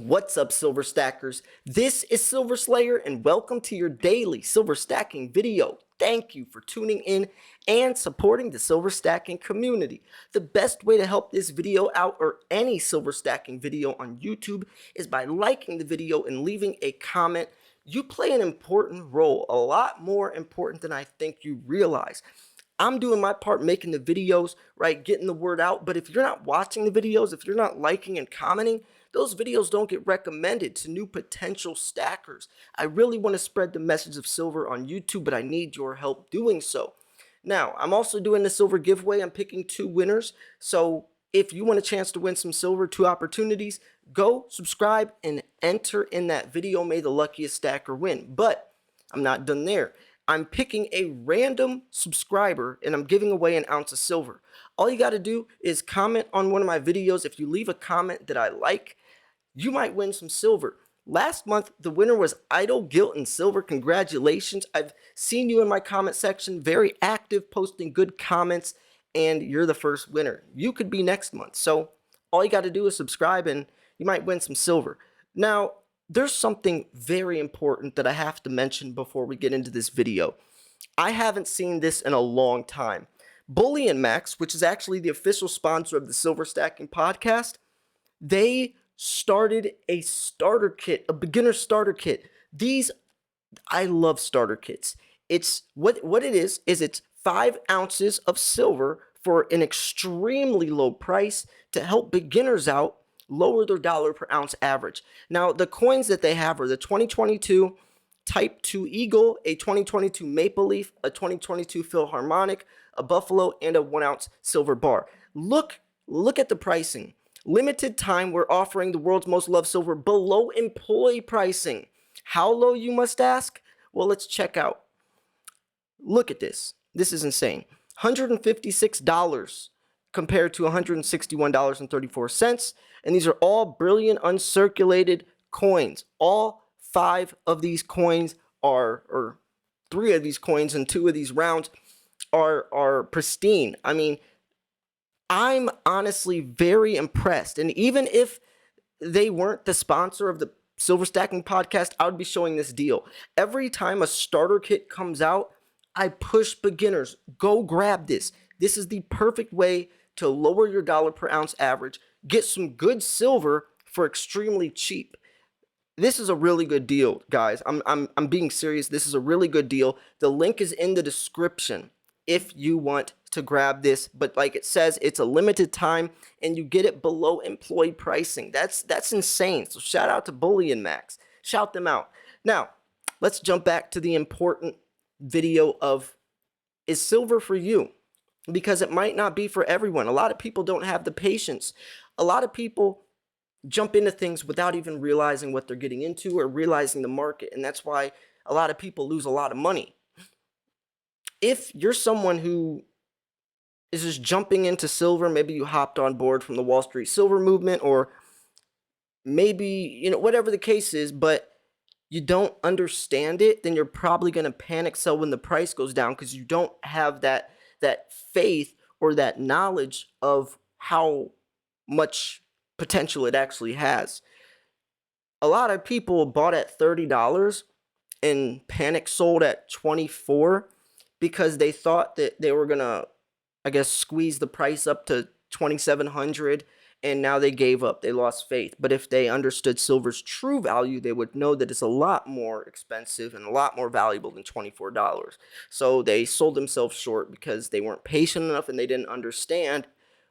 What's up, Silver Stackers? This is Silver Slayer, and welcome to your daily silver stacking video. Thank you for tuning in and supporting the silver stacking community. The best way to help this video out, or any silver stacking video on YouTube, is by liking the video and leaving a comment. You play an important role, a lot more important than I think you realize. I'm doing my part making the videos, right, getting the word out, but if you're not watching the videos, if you're not liking and commenting, those videos don't get recommended to new potential stackers. I really want to spread the message of silver on YouTube, but I need your help doing so. Now, I'm also doing the silver giveaway. I'm picking 2 winners, so if you want a chance to win some silver, 2 opportunities, go subscribe and enter in that video. May the luckiest stacker win. But I'm not done there. I'm picking a random subscriber and I'm giving away an ounce of silver. All you got to do is comment on one of my videos. If you leave a comment that I like, you might win some silver. Last month, the winner was Idle Guilt and Silver. Congratulations. I've seen you in my comment section, very active, posting good comments, and you're the first winner. You could be next month. So all you got to do is subscribe and you might win some silver. Now, there's something very important that I have to mention before we get into this video. I haven't seen this in a long time. Bullion Max, which is actually the official sponsor of the Silver Stacking Podcast, they started a starter kit, a beginner starter kit. I love starter kits. It's what it is it's 5 ounces of silver for an extremely low price to help beginners out lower their dollar per ounce average. Now, the coins that they have are the 2022 Type 2 Eagle, a 2022 Maple Leaf, a 2022 Philharmonic, a Buffalo, and a 1 ounce silver bar. Look at the pricing. Limited time, we're offering the world's most loved silver below employee pricing. How low, you must ask? Well, let's check out. Look at this. This is insane. $156 compared to $161.34. And these are all brilliant uncirculated coins. All 5 of these coins or 3 of these coins and 2 of these rounds are pristine. I mean, I'm honestly very impressed. And even if they weren't the sponsor of the Silver Stacking Podcast, I would be showing this deal. Every time a starter kit comes out, I push beginners, go grab this. This is the perfect way to lower your dollar per ounce average, get some good silver for extremely cheap. This is a really good deal, guys. I'm being serious. This is a really good deal. The link is in the description if you want to grab this, but like it says, it's a limited time and you get it below employee pricing. That's insane. So shout out to Bullion Max. Shout them out. Now, let's jump back to the important video of, is silver for you? Because it might not be for everyone. A lot of people don't have the patience. A lot of people jump into things without even realizing what they're getting into or realizing the market, and that's why a lot of people lose a lot of money. If you're someone who is just jumping into silver, maybe you hopped on board from the Wall Street silver movement, or maybe, whatever the case is, but you don't understand it, then you're probably going to panic sell when the price goes down because you don't have that faith or that knowledge of how much potential it actually has. A lot of people bought at $30 and panic sold at $24 because they thought that they were gonna, squeeze the price up to $2,700, and now they gave up. They lost faith. But if they understood silver's true value, they would know that it's a lot more expensive and a lot more valuable than $24. So they sold themselves short because they weren't patient enough and they didn't understand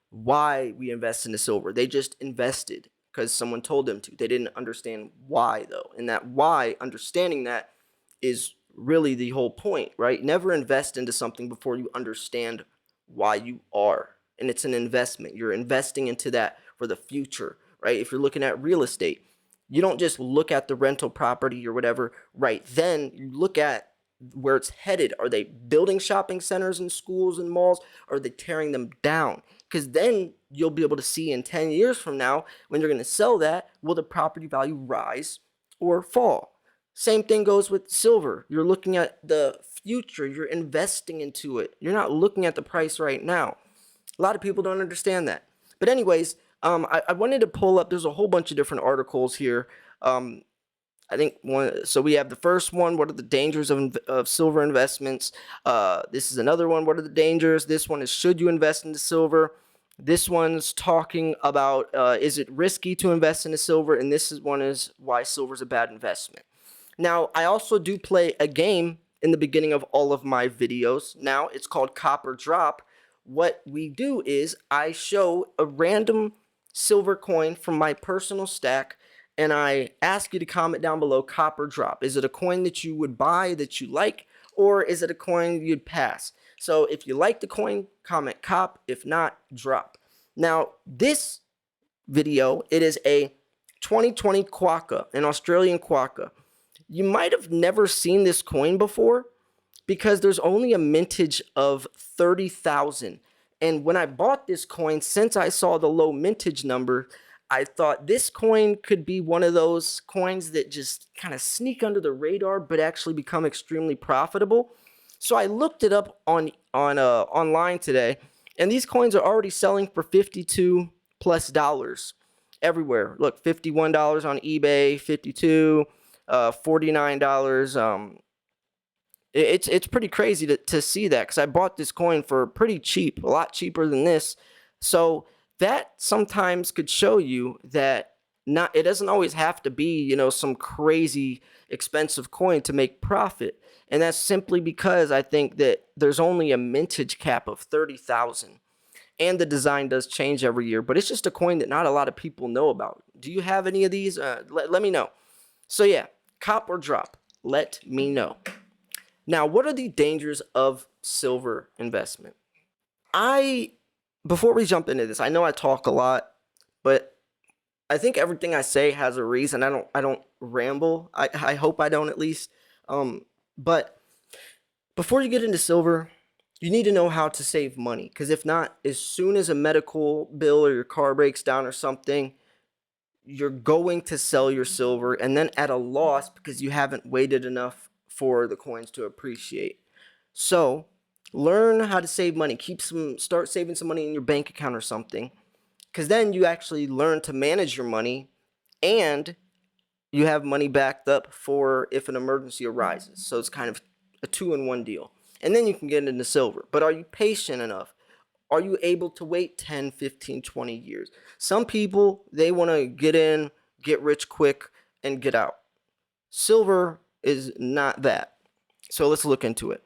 why we invest into silver. They just invested because someone told them to. They didn't understand why, though. And that why, understanding that, is really the whole point, right? Never invest into something before you understand why you are. And it's an investment. You're investing into that for the future, right? If you're looking at real estate, you don't just look at the rental property or whatever right then. You look at where it's headed. Are they building shopping centers and schools and malls? Or are they tearing them down? Because then you'll be able to see in 10 years from now, when you're going to sell that, will the property value rise or fall? Same thing goes with silver. You're looking at the future. You're investing into it. You're not looking at the price right now. A lot of people don't understand that. But anyways, I wanted to pull up. There's a whole bunch of different articles here. Um, I think one. So we have the first one. What are the dangers of silver investments? This is another one. What are the dangers? This one is, should you invest into silver? This one's talking about, is it risky to invest into silver? And this is one is, why silver is a bad investment. Now, I also do play a game in the beginning of all of my videos. Now, it's called Copper Drop. What we do is I show a random silver coin from my personal stack, and I ask you to comment down below, Copper Drop. Is it a coin that you would buy, that you like, or is it a coin you'd pass? So if you like the coin, comment cop. If not, drop. Now, this video, it is a 2020 quokka, an Australian quokka. You might have never seen this coin before because there's only a mintage of 30,000. And when I bought this coin, since I saw the low mintage number, I thought this coin could be one of those coins that just kind of sneak under the radar but actually become extremely profitable. So I looked it up online today, and these coins are already selling for $52 plus everywhere. Look, $51 on eBay, 52, $49. It's pretty crazy to see that, because I bought this coin for pretty cheap, a lot cheaper than this. So that sometimes could show you that it doesn't always have to be, some crazy expensive coin to make profit. And that's simply because I think that there's only a mintage cap of 30,000. And the design does change every year, but it's just a coin that not a lot of people know about. Do you have any of these? Let me know. So yeah, cop or drop, let me know. Now, what are the dangers of silver investment? Before we jump into this, I know I talk a lot, but I think everything I say has a reason. I don't ramble. I hope I don't, at least. But before you get into silver, you need to know how to save money, because if not, as soon as a medical bill or your car breaks down or something, you're going to sell your silver and then at a loss because you haven't waited enough for the coins to appreciate. So learn how to save money. Start saving some money in your bank account or something, because then you actually learn to manage your money, and you have money backed up for if an emergency arises. So it's kind of a 2-in-1 deal. And then you can get into silver. But are you patient enough? Are you able to wait 10, 15, 20 years? Some people, they want to get in, get rich quick, and get out. Silver is not that. So let's look into it.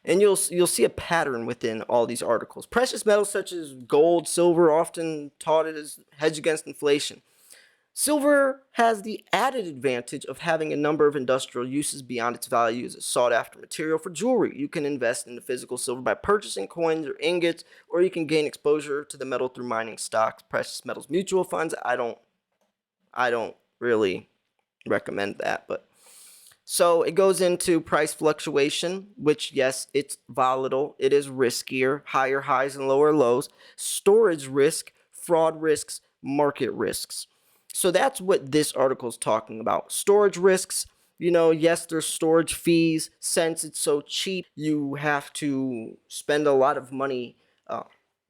And you'll see a pattern within all these articles. Precious metals such as gold, silver, often touted as hedge against inflation. Silver has the added advantage of having a number of industrial uses beyond its value as a sought-after material for jewelry. You can invest in the physical silver by purchasing coins or ingots, or you can gain exposure to the metal through mining stocks, precious metals mutual funds. I don't really recommend that, but so it goes into price fluctuation, which, yes, it's volatile. It is riskier, higher highs and lower lows, storage risk, fraud risks, market risks. So that's what this article is talking about. Storage risks, yes, there's storage fees. Since it's so cheap, you have to spend a lot of money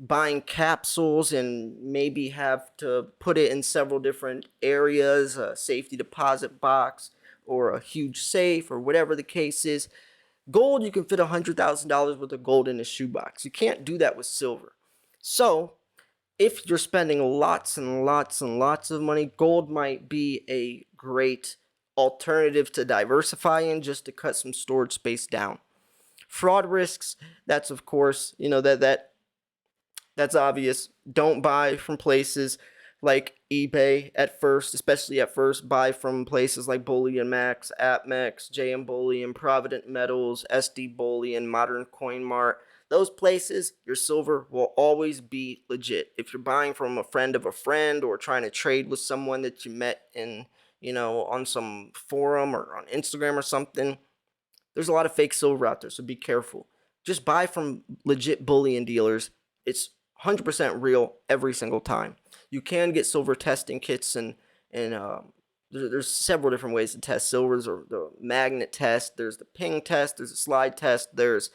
buying capsules and maybe have to put it in several different areas, a safety deposit box or a huge safe or whatever the case is. Gold, you can fit $100,000 worth of gold in a shoebox. You can't do that with silver. So if you're spending lots and lots and lots of money, gold might be a great alternative to diversify in, just to cut some storage space down. Fraud risks, that's of course, that's obvious. Don't buy from places like eBay at first, especially at first. Buy from places like Bullion Max, AppMex, JM Bullion, Provident Metals, SD Bullion, Modern Coin Mart. Those places, your silver will always be legit. If you're buying from a friend of a friend or trying to trade with someone that you met in, on some forum or on Instagram or something, there's a lot of fake silver out there, so be careful. Just buy from legit bullion dealers. It's 100% real every single time. You can get silver testing kits, and there's several different ways to test silver. There's the magnet test, there's the ping test, there's a slide test, there's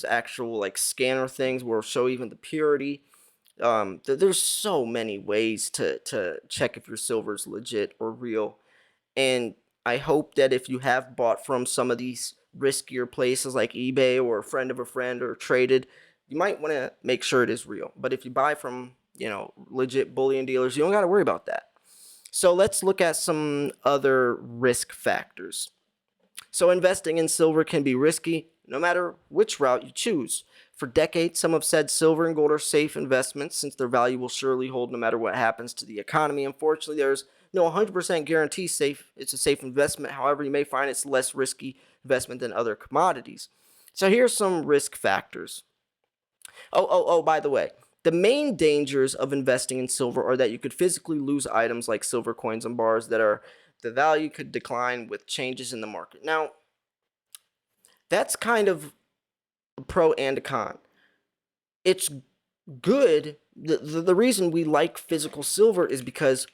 actual like scanner things where it'll show even the purity. There's so many ways to check if your silver is legit or real. And I hope that if you have bought from some of these riskier places like eBay or a friend of a friend or traded, you might want to make sure it is real. But if you buy from, legit bullion dealers, you don't got to worry about that. So let's look at some other risk factors. So investing in silver can be risky no matter which route you choose. For decades, some have said silver and gold are safe investments since their value will surely hold no matter what happens to the economy. Unfortunately, there's no 100% guarantee it's a safe investment. However, you may find it's less risky investment than other commodities. So here's some risk factors. Oh, by the way, the main dangers of investing in silver are that you could physically lose items like silver coins and bars the value could decline with changes in the market. Now, that's kind of a pro and a con. It's good. The reason we like physical silver is because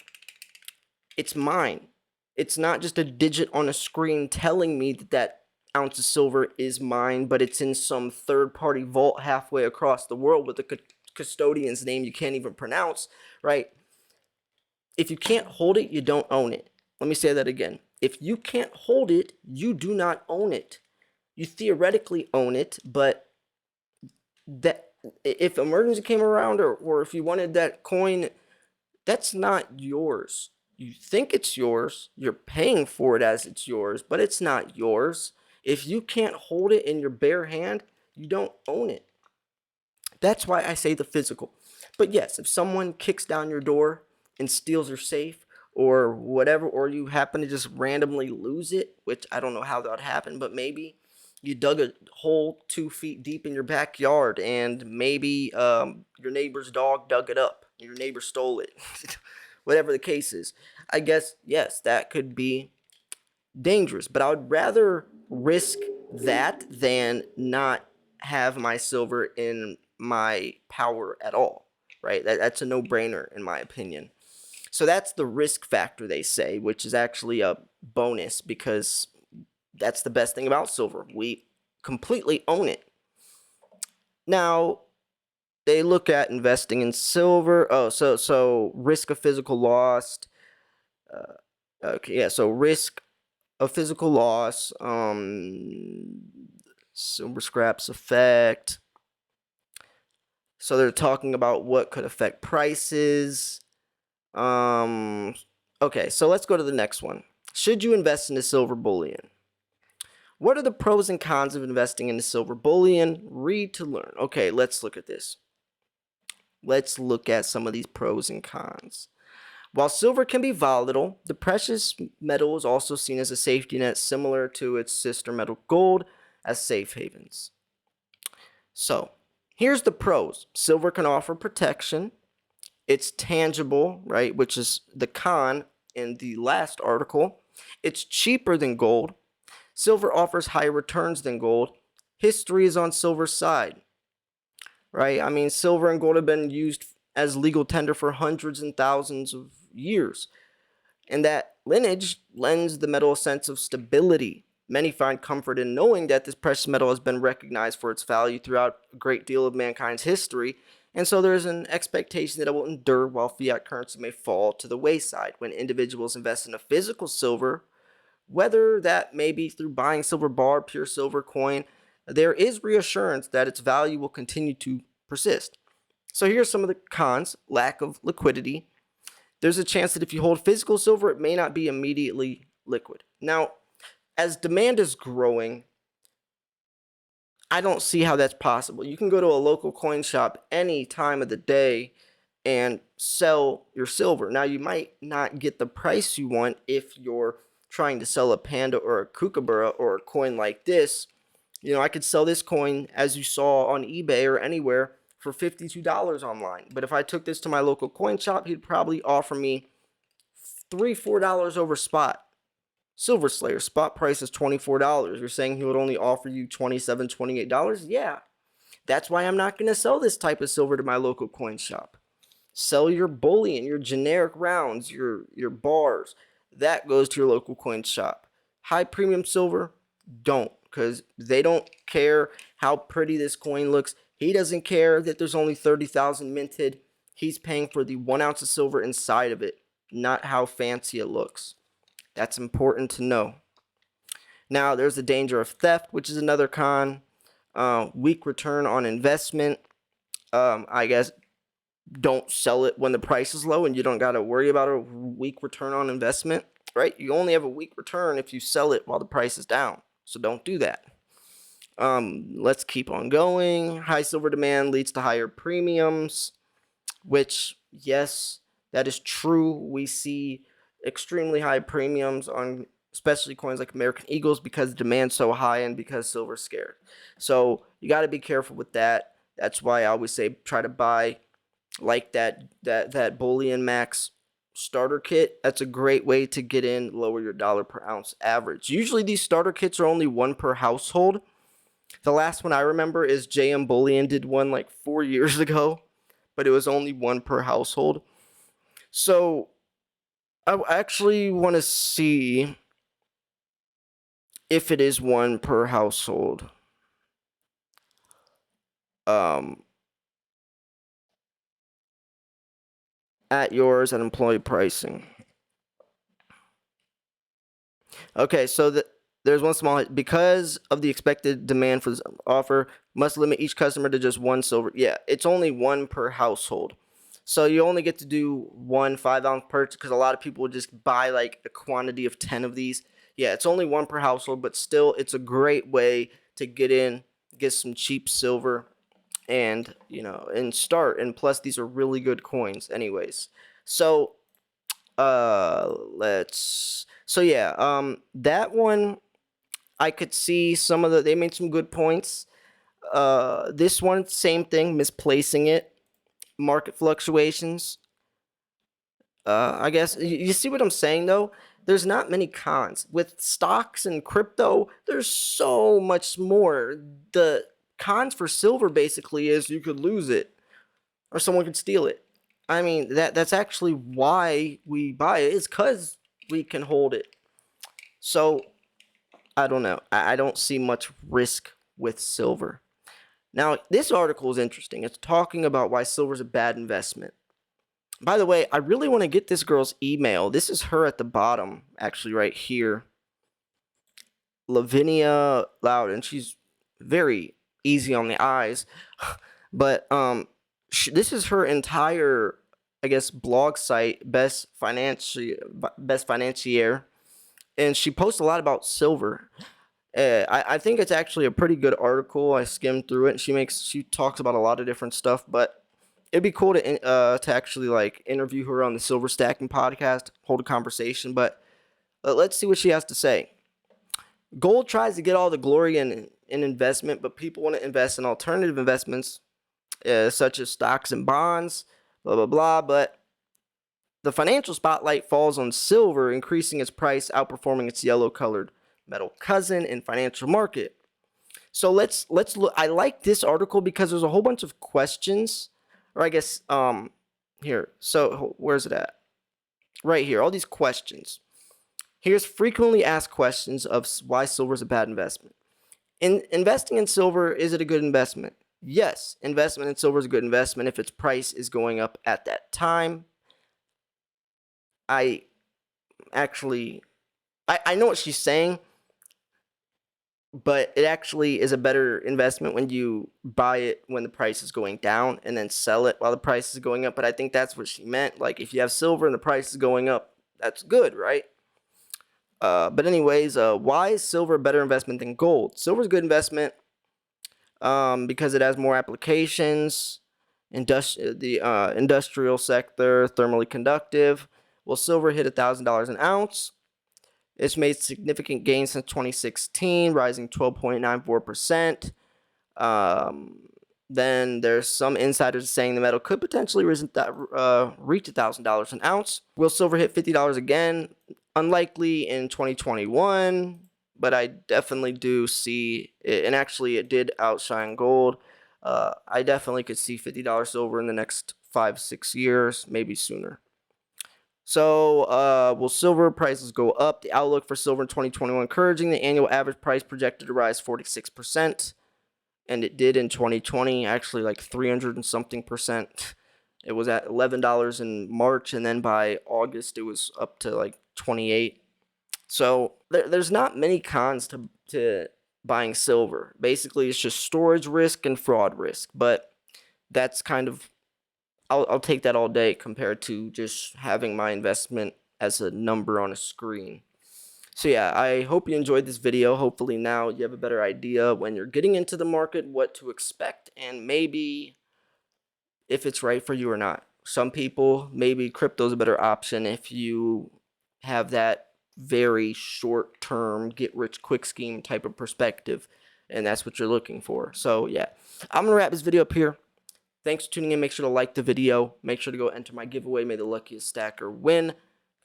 it's mine. It's not just a digit on a screen telling me that ounce of silver is mine, but it's in some third-party vault halfway across the world with a custodian's name you can't even pronounce, right? If you can't hold it, you don't own it. Let me say that again. If you can't hold it, you do not own it. You theoretically own it, but that if emergency came around or if you wanted that coin, that's not yours. You think it's yours, you're paying for it as it's yours, but it's not yours. If you can't hold it in your bare hand, you don't own it. That's why I say the physical. But yes, if someone kicks down your door and steals your safe or whatever, or you happen to just randomly lose it, which I don't know how that would happen, but maybe you dug a hole 2 feet deep in your backyard and maybe your neighbor's dog dug it up. Your neighbor stole it. Whatever the case is. I guess, yes, that could be dangerous, but I would rather risk that than not have my silver in my power at all, right? That's a no-brainer in my opinion. So that's the risk factor, they say, which is actually a bonus because that's the best thing about silver. We completely own it. Now, they look at investing in silver. Oh, so risk of physical loss. Okay, yeah, so risk of physical loss, silver scraps effect. So they're talking about what could affect prices. Okay, so let's go to the next one. Should you invest in a silver bullion? What are the pros and cons of investing in a silver bullion? Read to learn. Okay, let's look at this. Let's look at some of these pros and cons. While silver can be volatile, the precious metal is also seen as a safety net similar to its sister metal gold as safe havens. So, here's the pros. Silver can offer protection. It's tangible, right, which is the con in the last article. It's cheaper than gold. Silver offers higher returns than gold. History is on silver's side, right? I mean, silver and gold have been used as legal tender for hundreds and thousands of years. And that lineage lends the metal a sense of stability. Many find comfort in knowing that this precious metal has been recognized for its value throughout a great deal of mankind's history, and so there is an expectation that it will endure while fiat currency may fall to the wayside. When individuals invest in a physical silver, whether that may be through buying silver bar, pure silver coin, there is reassurance that its value will continue to persist. So here's some of the cons. Lack of liquidity. There's a chance that if you hold physical silver, it may not be immediately liquid. Now, as demand is growing, I don't see how that's possible. You can go to a local coin shop any time of the day and sell your silver. Now, you might not get the price you want if you're trying to sell a panda or a kookaburra or a coin like this. You know, I could sell this coin, as you saw on eBay or anywhere, for $52 online. But if I took this to my local coin shop, he'd probably offer me $3-4 over spot. Silver Slayer spot price is $24. You're saying he would only offer you $27-28? Yeah. That's why I'm not going to sell this type of silver to my local coin shop. Sell your bullion, your generic rounds, your bars. That goes to your local coin shop. High premium silver, don't, because they don't care how pretty this coin looks. He doesn't care that there's only 30,000 minted. He's paying for the 1 ounce of silver inside of it, not how fancy it looks. That's important to know. Now, there's the danger of theft, which is another con. Weak return on investment. I guess don't sell it when the price is low and you don't got to worry about a weak return on investment, right? You only have a weak return if you sell it while the price is down. So don't do that. Let's keep on going. High silver demand leads to higher premiums, which, yes, that is true. We see extremely high premiums on especially coins like American Eagles because demand's so high and because silver's scared. So you got to be careful with that. That's why I always say try to buy like that Bullion Max starter kit. That's a great way to get in, lower your dollar per ounce average. Usually these starter kits are only one per household. The last one I remember is JM Bullion did one like 4 years ago, but it was only one per household. So I actually want to see if it is one per household. At yours at employee pricing. Okay, so there's one small hit. Because of the expected demand for this offer, must limit each customer to just one silver. Yeah, it's only one per household. So you only get to do one 5-ounce purchase because a lot of people will just buy like a quantity of 10 of these. Yeah, it's only one per household, but still it's a great way to get in, get some cheap silver, and and start. And plus these are really good coins anyways. So that one I could see they made some good points. This one, same thing, misplacing it, market fluctuations. I guess you see what I'm saying though. There's not many cons with stocks and crypto. There's so much more. The cons for silver basically is you could lose it or someone could steal it. I mean, that's actually why we buy it. It's because we can hold it. So I don't know. I don't see much risk with silver. Now, this article is interesting. It's talking about why silver is a bad investment. By the way, I really want to get this girl's email. This is her at the bottom, actually, right here. Lavinia Loudon. She's very easy on the eyes. But this is her entire, I guess, blog site, Best Financier. And she posts a lot about silver. I think it's actually a pretty good article. I skimmed through it. And she talks about a lot of different stuff, but it'd be cool to actually like interview her on the Silver Stacking podcast, hold a conversation. But let's see what she has to say. Gold tries to get all the glory in investment, but people want to invest in alternative investments, such as stocks and bonds, blah blah blah. But the financial spotlight falls on silver, increasing its price, outperforming its yellow-colored metal cousin in financial market. So let's look. I like this article because there's a whole bunch of questions, or I guess here. So where's it at? Right here. All these questions. Here's frequently asked questions of why silver is a bad investment. Investing in silver, is it a good investment? Yes, investment in silver is a good investment if its price is going up at that time. I know what she's saying, but it actually is a better investment when you buy it when the price is going down and then sell it while the price is going up. But I think that's what she meant. Like if you have silver and the price is going up, that's good, right? But anyways, why is silver a better investment than gold? Silver is a good investment because it has more applications, the industrial sector, thermally conductive. Well, silver hit $1,000 an ounce. It's made significant gains since 2016, rising 12.94%. Then there's some insiders saying the metal could potentially reach $1,000 an ounce. Will silver hit $50 again? Unlikely in 2021, but I definitely do see it, and actually it did outshine gold. I definitely could see $50 silver in the next 5-6 years, maybe sooner. So, will silver prices go up? The outlook for silver in 2021 encouraging. The annual average price projected to rise 46%, and it did in 2020, actually like 300 and something percent. It was at $11 in March, and then by August it was up to like 28. So there's not many cons to buying silver. Basically, it's just storage risk and fraud risk. But that's kind of, I'll take that all day compared to just having my investment as a number on a screen. So yeah, I hope you enjoyed this video. Hopefully now you have a better idea when you're getting into the market what to expect, and maybe if it's right for you or not. Some people, maybe crypto's a better option if you have that very short term get rich quick scheme type of perspective, and that's what you're looking for. So yeah, I'm gonna wrap this video up here. Thanks for tuning in. Make sure to like the video. Make sure to go enter my giveaway. May the luckiest stacker win.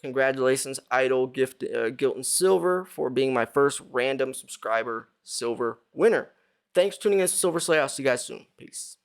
Congratulations, Idol Gilton Silver, for being my first random subscriber silver winner. Thanks for tuning in to Silver Slay. I'll see you guys soon. Peace.